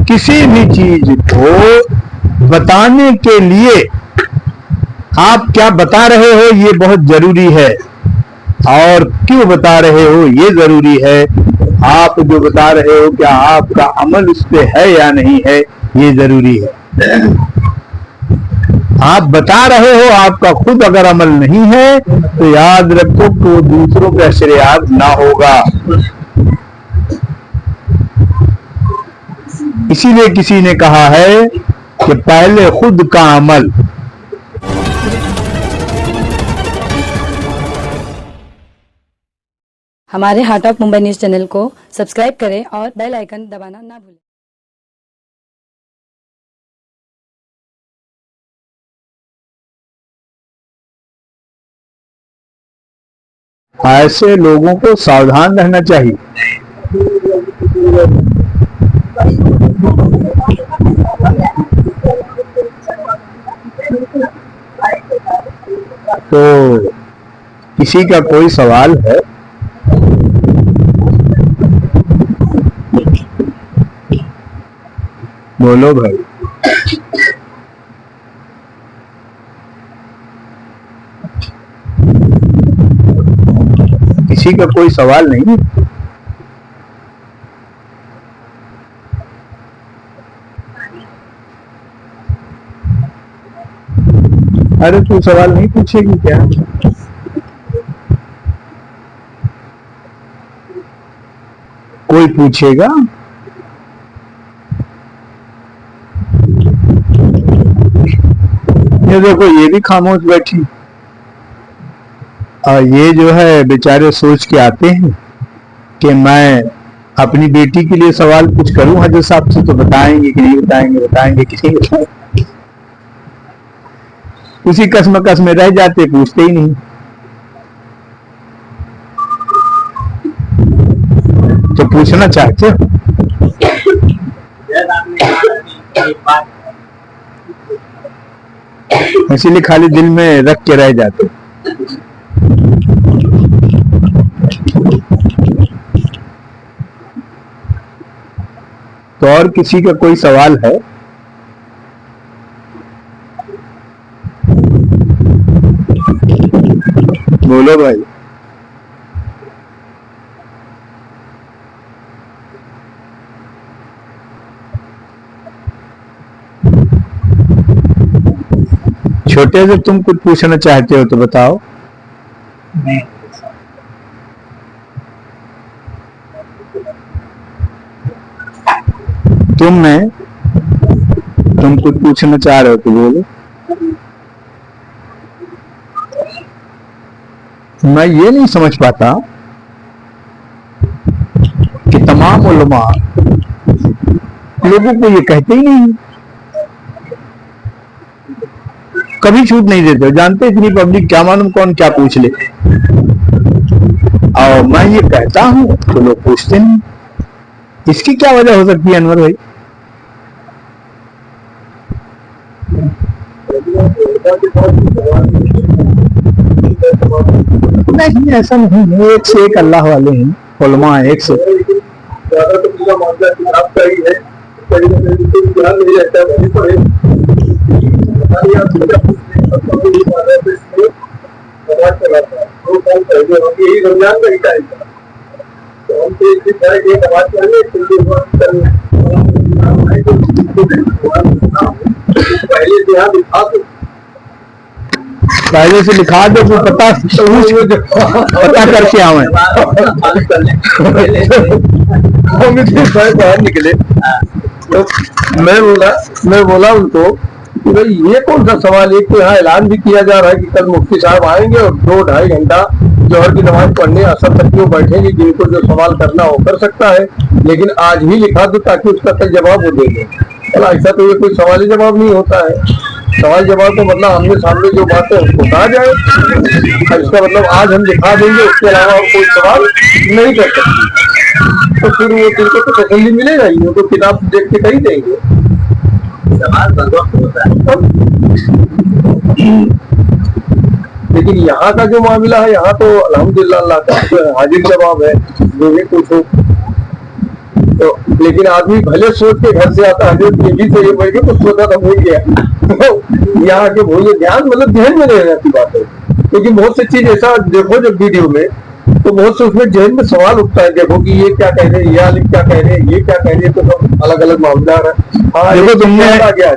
किसी भी चीज को बताने के लिए आप क्या बता रहे हो ये बहुत जरूरी है, और क्यों बता रहे हो ये जरूरी है। आप जो बता रहे हो क्या आपका अमल उस पे है या नहीं है ये जरूरी है। आप बता रहे हो, आपका खुद अगर अमल नहीं है तो याद रखो कि वो दूसरों पे असर-ए-आद ना होगा। इसीलिए किसी ने कहा है कि पहले खुद का अमल। हमारे heart of Mumbai news channel को सब्सक्राइब करें और बेल आइकन दबाना ना भूलें। ऐसे लोगों को सावधान रहना चाहिए। तो किसी का कोई सवाल है? बोलो भाई। किसी का कोई सवाल नहीं? अरे तू सवाल नहीं पूछेगी क्या? कोई पूछेगा? ये देखो ये भी खामोश बैठी, और ये जो है बेचारे सोच के आते हैं कि मैं अपनी बेटी के लिए सवाल कुछ करूं हजरत साहब से तो बताएंगे कि नहीं बताएंगे, बताएंगे कि नहीं बताएंगे। उसी कसमकस में रह जाते, पूछते ही नहीं। तो पूछना चाहते हो? इसीलिए खाली दिल में रख के रह जाते। तो और किसी का कोई सवाल है? बोलो भाई। छोटे से तुम कुछ पूछना चाहते हो तो बताओ। तुम कुछ पूछना चाह रहे हो तो बोलो। मैं ये नहीं समझ पाता कि तमाम उलमा लोगों को ये कहते ही नहीं, कभी छूट नहीं देते। जानते इतनी पब्लिक क्या मालूम कौन क्या पूछ ले, और मैं ये कहता हूं तो लोग पूछते नहीं। इसकी क्या वजह हो सकती है अनवर भाई? नहीं ऐसा नहीं है, एक से एक अल्लाह वाले हैं, उलमा एक से। पहले से लिखा दो तो पता करके आवे। बाहर निकले तो मैं बोला उनको कि भाई ये कौन सा सवाल। एक तो यहाँ ऐलान भी किया जा रहा है कि कल मुफ्ती साहब आएंगे और 2-2.5 घंटा जोहर की नमाज पढ़ने असर तक वो बैठेंगे, जिनको जो सवाल करना हो कर सकता है, लेकिन आज ही लिखा दो ताकि उसका कल जवाब वो दे दें। ऐसा तो ये कोई सवाल जवाब नहीं होता है। सवाल जवाब तो मतलब आमने सामने जो बात है उसको कहा जाए। इसका मतलब आज हम दिखा देंगे, उसके अलावा और कोई सवाल नहीं कर सकते, तो फिर वो जिनको तो तसल्ली मिलेगा ही, वो तो किताब देख के कही देंगे। लेकिन यहाँ का जो मामला है, यहाँ तो अल्हम्दुलिल्लाह अल्लाह का हाजिर जवाब है, जो भी पूछो। तो लेकिन आदमी भले सोच के घर से आता है यही से ये मैं कुछ सोचा था भूल गया तो यहाँ के भूल ध्यान मतलब ध्यान में नहीं रहती बात है। लेकिन बहुत सी चीज ऐसा देखो जब वीडियो में तो बहुत से उसमें जहन में सवाल उठता है, देखो कि ये क्या कह रहे हैं, ये आलिम क्या कह रहे हैं, ये क्या कह रहे हैं, तो सब अलग अलग मामला है। हाँ देखो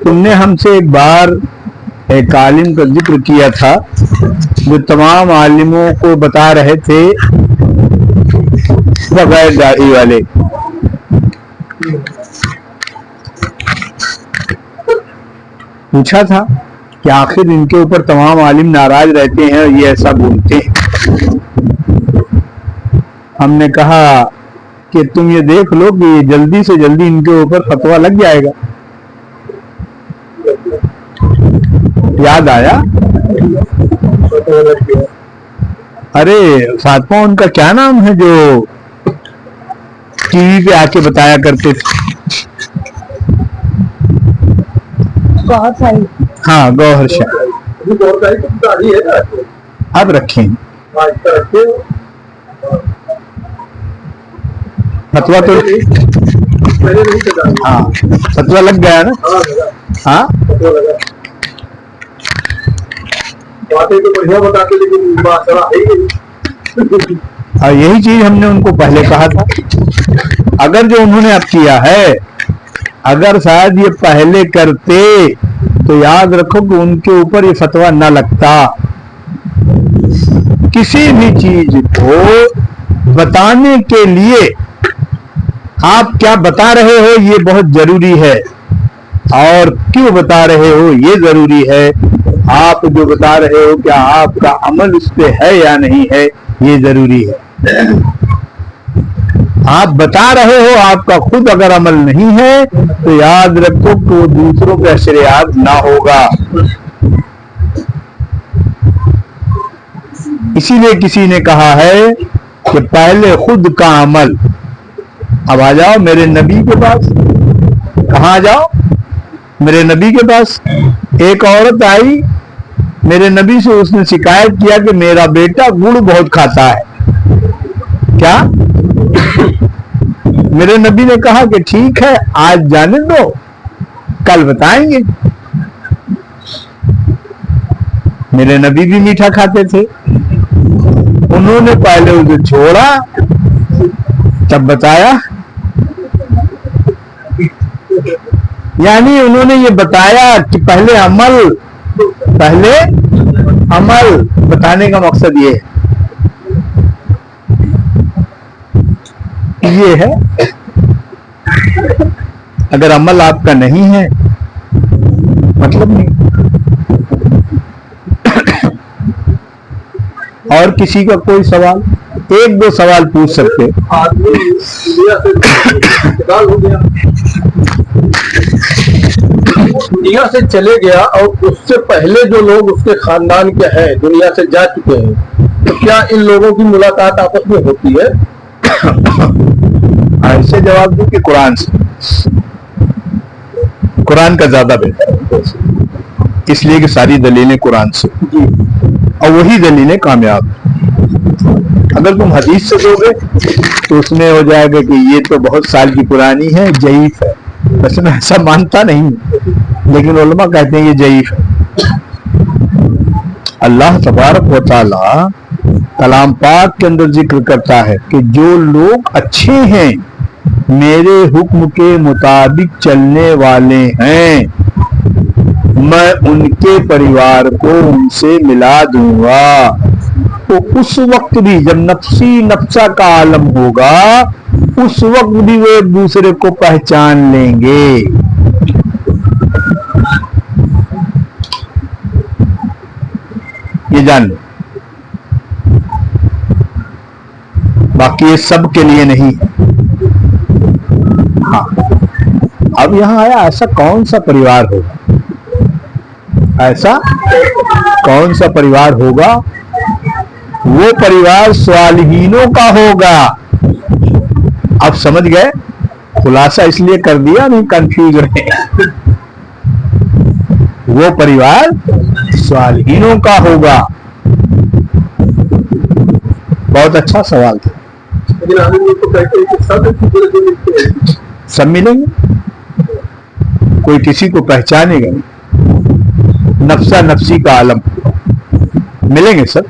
तुमने हमसे एक बार एक आलिम का जिक्र किया था जो तमाम आलिमों को बता रहे थे बगैर दाढ़ी वाले। पूछा था कि आखिर इनके ऊपर तमाम आलिम नाराज रहते हैं और ये ऐसा बोलते हैं। हमने कहा कि तुम ये देख लो कि ये जल्दी से जल्दी इनके ऊपर फतवा लग जाएगा। याद आया, अरे फातिमा उनका क्या नाम है जो टीवी पे आके बताया करते थे? हाँ गौहर शाह। अब रखें फतवा तो हाँ फतवा लग गया ना। हाँ बातें तो बढ़िया बताते लेकिन और यही चीज हमने उनको पहले कहा था। अगर जो उन्होंने अब किया है, अगर शायद ये पहले करते तो याद रखो कि उनके ऊपर ये फतवा न लगता। किसी भी चीज को बताने के लिए आप क्या बता रहे हो ये बहुत जरूरी है, और क्यों बता रहे हो ये जरूरी है। आप जो बता रहे हो क्या आपका अमल उस पे है या नहीं है ये जरूरी है। आप बता रहे हो, आपका खुद अगर अमल नहीं है तो याद रखो कि वो दूसरों पे असर-ए-याद ना होगा। इसीलिए किसी ने कहा है कि पहले खुद का अमल। अब आ जाओ मेरे नबी के पास। कहाँ जाओ? मेरे नबी के पास। एक औरत आई मेरे नबी से, उसने शिकायत किया कि मेरा बेटा गुड़ बहुत खाता है। क्या? मेरे नबी ने कहा कि ठीक है आज जाने दो, कल बताएंगे। मेरे नबी भी मीठा खाते थे। उन्होंने पहले उसे छोड़ा तब बताया। यानी उन्होंने ये बताया कि पहले अमल बताने का मकसद ये है। अगर अमल आपका नहीं है मतलब नहीं। और किसी का कोई सवाल, एक दो सवाल पूछ सकते। आदमी दुनिया से इंतकाल हो गया, दुनिया से चले गया और उससे पहले जो लोग उसके खानदान के हैं दुनिया से जा चुके हैं, तो क्या इन लोगों की मुलाकात आपस में होती है? ऐसे जवाब दूं कि कुरान से, कुरान का ज्यादा बेहतर है, इसलिए कि सारी दलीलें कुरान से और वही दलीलें कामयाब। अगर तुम हदीस से दोगे तो उसमें हो जाएगा कि ये तो बहुत साल की पुरानी है, जईफ है। वैसे मैं ऐसा मानता नहीं, लेकिन उलमा कहते हैं ये जईफ है। अल्लाह तबारक व तआला कलाम पाक के अंदर जिक्र करता है कि जो लोग अच्छे हैं, मेरे हुक्म के मुताबिक चलने वाले हैं, मैं उनके परिवार को उनसे मिला दूंगा। तो उस वक्त भी जब नफ्सी नफ्सा का आलम होगा, उस वक्त भी वो एक दूसरे को पहचान लेंगे। ये जान लो, बाकी ये सब के लिए नहीं है। हाँ, अब यहां आया ऐसा कौन सा परिवार होगा, ऐसा कौन सा परिवार होगा? वो परिवार स्वालिहीनों का होगा। अब समझ गए? खुलासा इसलिए कर दिया नहीं कंफ्यूज रहे। वो परिवार स्वालिहीनों का होगा। बहुत अच्छा सवाल था। लेकिन आदमी तो कहते हैं कि सब एक दूसरे से मिलते हैं। सब मिलेंगे, कोई किसी को पहचानेगा नहीं, नफ्सा नफ्सी का आलम, मिलेंगे सब।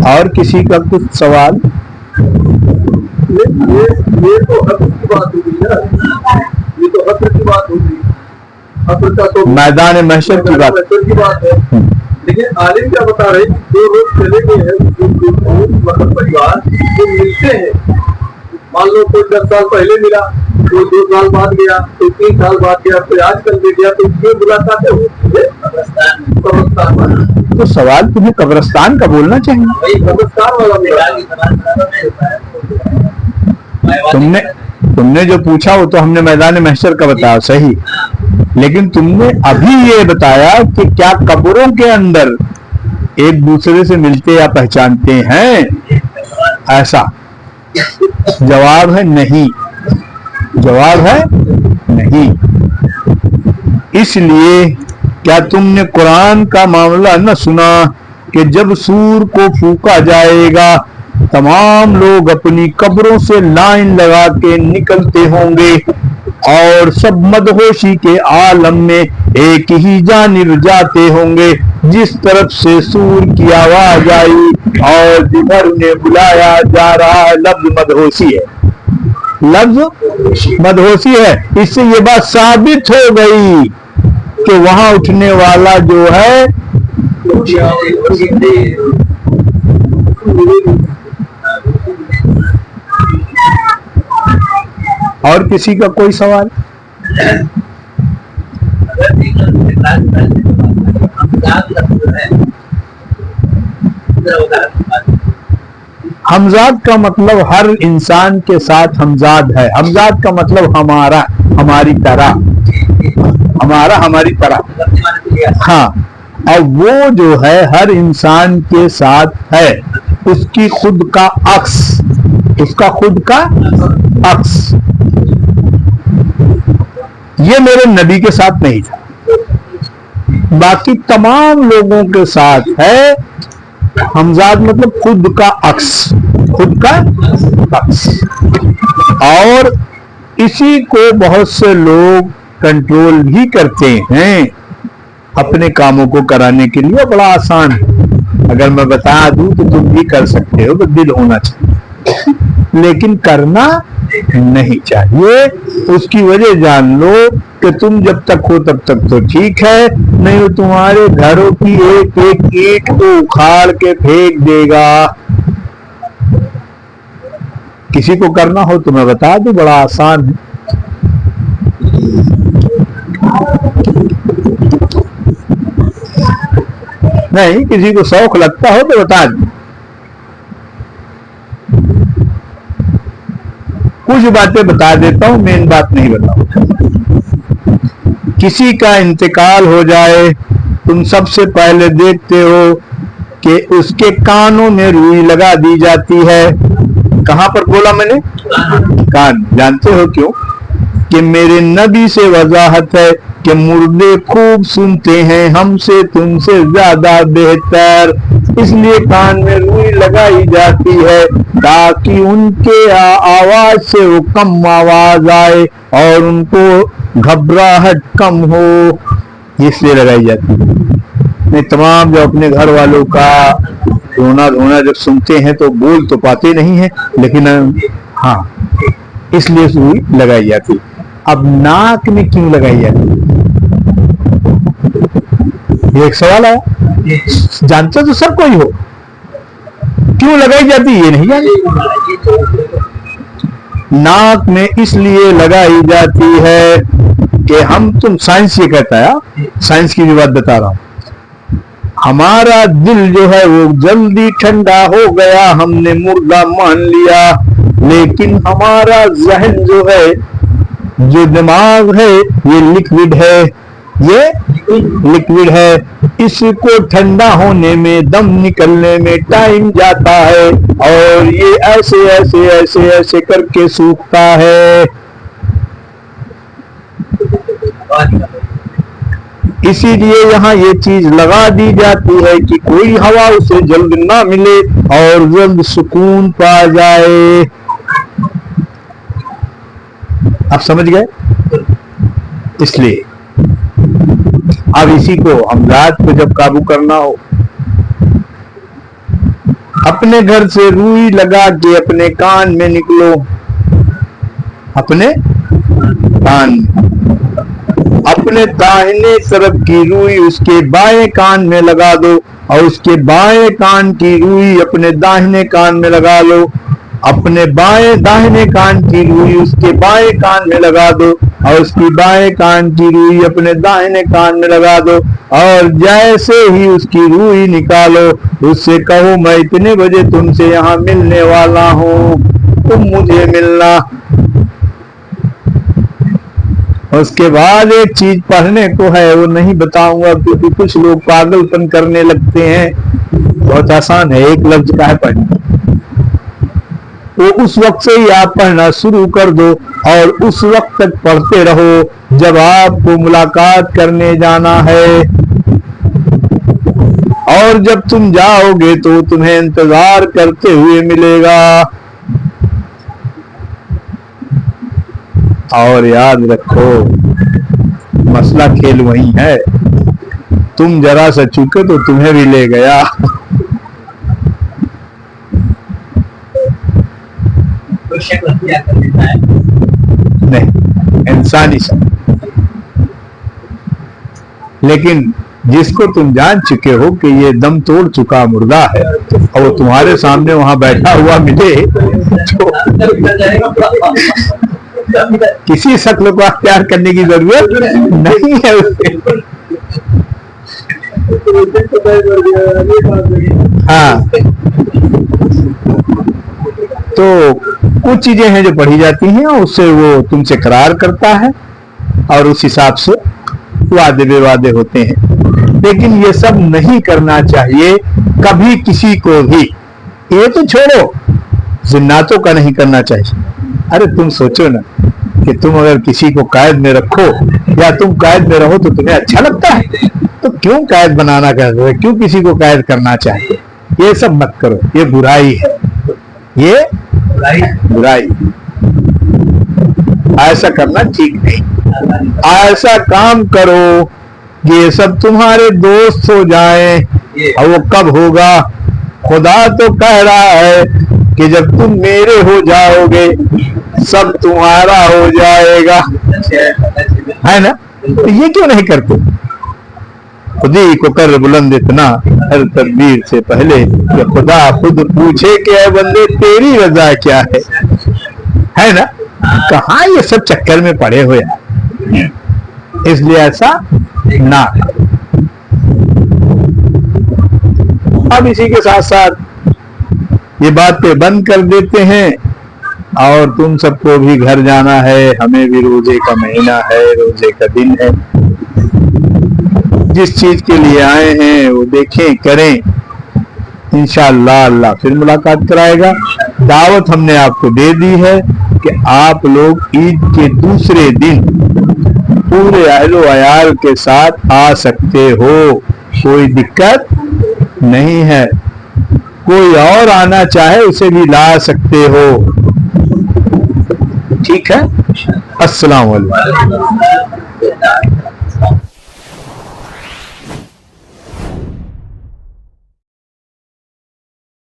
और किसी का कुछ सवाल? ये तो हद की बात होगी ना, ये तो हद की बात होगी, हद का तो मैदान महशर की बात है। लेकिन आलिम क्या बता रहे हैं, जो लोग चले गए हैं, मतलब परिवार जो मिलते हैं, मान लो कोई 10 साल पहले मिला, कोई 2 साल बाद गया, कोई 3 साल बाद गया, कोई आजकल में गया, तो क्यों मुलाकातें होती है कब्रिस्तान। तो सवाल तुम्हें कब्रिस्तान का बोलना चाहिए। कब्रिस्तान वाला तुमने जो पूछा वो तो हमने मैदान महशर का बताया, सही, लेकिन तुमने अभी ये बताया कि क्या कब्रों के अंदर एक दूसरे से मिलते या पहचानते हैं, ऐसा जवाब है नहीं, जवाब है नहीं। इसलिए क्या तुमने कुरान का मामला न सुना कि जब सूर को फूका जाएगा तमाम लोग अपनी कब्रों से लाइन लगा के निकलते होंगे और सब मदहोशी के आलम में एक ही जानिब जाते होंगे, जिस तरफ से सूर की आवाज आई और जिधर उन्हें बुलाया जा रहा है। लफ्ज मदहोशी है, लफ्ज मदहोशी है। इससे ये बात साबित हो गई कि वहां उठने वाला जो है और किसी का कोई सवाल? हमजाद का मतलब हर इंसान के साथ हमजाद है। हमजाद का मतलब हमारा, हमारी तरह, हमारा हमारी तरह। हाँ, और वो जो है हर इंसान के साथ है, उसकी खुद का अक्स, उसका खुद का अक्स। ये मेरे नबी के साथ नहीं था, बाकी तमाम लोगों के साथ है। हमजाद मतलब खुद का अक्स, खुद का अक्स। और इसी को बहुत से लोग कंट्रोल भी करते हैं अपने कामों को कराने के लिए। बड़ा आसान है, अगर मैं बता दूं तो तुम भी कर सकते हो, तो दिल होना चाहिए, लेकिन करना नहीं चाहिए। उसकी वजह जान लो कि तुम जब तक हो तब तक तो ठीक है, नहीं तो तुम्हारे घरों की एक एक ईंट को उखाड़ के फेंक देगा। किसी को करना हो तो मैं बता दूं, बड़ा आसान है। नहीं, किसी को शौक लगता हो तो बता दूं। कुछ बातें बता देता हूं, मेन बात नहीं बताऊं। किसी का इंतकाल हो जाए, तुम सबसे पहले देखते हो कि उसके कानों में रुई लगा दी जाती है। कहां पर बोला मैंने? कान। जानते हो क्यों? कि मेरे नबी से वजाहत है कि मुर्दे खूब सुनते हैं हमसे तुमसे ज्यादा बेहतर, इसलिए कान में रुई लगाई जाती है ताकि उनके आवाज से वो कम आवाज आए और उनको घबराहट कम हो, इसलिए लगाई जाती है। नहीं, तमाम जो अपने घर वालों का रोना धोना जब सुनते हैं तो बोल तो पाते नहीं है, लेकिन हाँ, इसलिए रुई लगाई जाती। अब नाक में क्यों लगाई जाती? ये एक सवाल है, जानते तो सब कोई हो, क्यों लगाई जाती ये नहीं जानते। नाक में इसलिए लगाई जाती है कि हम, तुम साइंस ये कहता है, साइंस की भी बात बता रहा हूं, हमारा दिल जो है वो जल्दी ठंडा हो गया, हमने मुर्दा मान लिया, लेकिन हमारा जहन जो है, जो दिमाग है, ये लिक्विड है, ये लिक्विड है। इसको ठंडा होने में, दम निकलने में टाइम जाता है और ये ऐसे ऐसे ऐसे ऐसे करके सूखता है। इसीलिए यहाँ ये चीज लगा दी जाती है कि कोई हवा उसे जल्द ना मिले और जल्द सुकून पा जाए। आप समझ गए? इसलिए अब इसी को हमजाद को जब काबू करना हो, अपने घर से रुई लगा के अपने कान में निकलो, अपने कान में, अपने दाहिने तरफ की रुई उसके बाएं कान में लगा दो और उसके बाएं कान की रुई अपने दाहिने कान में लगा लो, अपने बाएं दाहिने कान की रुई उसके बाएं कान में लगा दो और उसकी बाएं कान की रुई अपने दाहिने कान में लगा दो और जैसे ही उसकी रुई निकालो उससे कहो मैं इतने बजे तुमसे यहाँ मिलने वाला हूँ, तुम मुझे मिलना। उसके बाद एक चीज पढ़ने को है, वो नहीं बताऊंगा क्योंकि कुछ लोग पागलपन करने लगते हैं। बहुत आसान है, एक लफ्ज का है पढ़ना, वो उस वक्त से ही आप पढ़ना शुरू कर दो और उस वक्त तक पढ़ते रहो जब आपको मुलाकात करने जाना है, और जब तुम जाओगे तो तुम्हें इंतजार करते हुए मिलेगा। और याद रखो मसला खेल वही है, तुम जरा सा चूके तो तुम्हें भी ले गया। नहीं, इंसानी सब, लेकिन जिसको तुम जान चुके हो कि ये दम तोड़ चुका मुर्दा है और वो तुम्हारे सामने वहां बैठा हुआ मिले तो किसी शक्ल को अख्तियार करने की जरूरत नहीं है उसे। हाँ, तो कुछ चीजें हैं जो पढ़ी जाती हैं और उससे वो तुमसे करार करता है और उस हिसाब से वादे बेवादे होते हैं, लेकिन ये सब नहीं करना चाहिए कभी किसी को भी। ये तो छोड़ो, जिन्नातों का नहीं करना चाहिए। अरे तुम सोचो ना कि तुम अगर किसी को कैद में रखो या तुम कैद में रहो तो तुम्हें अच्छा लगता है, तो क्यों कैद बनाना कर रहे हो, क्यों किसी को कैद करना चाहिए? ये सब मत करो, ये बुराई है, ये बुराई, ऐसा करना ठीक नहीं। ऐसा काम करो कि ये सब तुम्हारे दोस्त हो जाएं, और वो कब होगा? खुदा तो कह रहा है कि जब तुम मेरे हो जाओगे सब तुम्हारा हो जाएगा, है ना? तो ये क्यों नहीं करते? खुद ही को कर बुलंद इतना हर तदबीर से पहले कि खुदा खुद पूछे कि ऐ बंदे तेरी रजा क्या है ना? कहाँ ये सब चक्कर में पड़े हुए हैं, इसलिए ऐसा ना। अब इसी के साथ साथ ये बातें बंद कर देते हैं और तुम सबको भी घर जाना है, हमें भी रोजे का महीना है, रोजे का दिन है। जिस चीज के लिए आए हैं वो देखें, करें, इंशाअल्लाह अल्लाह फिर मुलाकात कराएगा। दावत हमने आपको दे दी है कि आप लोग ईद के दूसरे दिन पूरे अहलो अयाल के साथ आ सकते हो, कोई दिक्कत नहीं है। कोई और आना चाहे उसे भी ला सकते हो, ठीक है? अस्सलाम वालेकुम।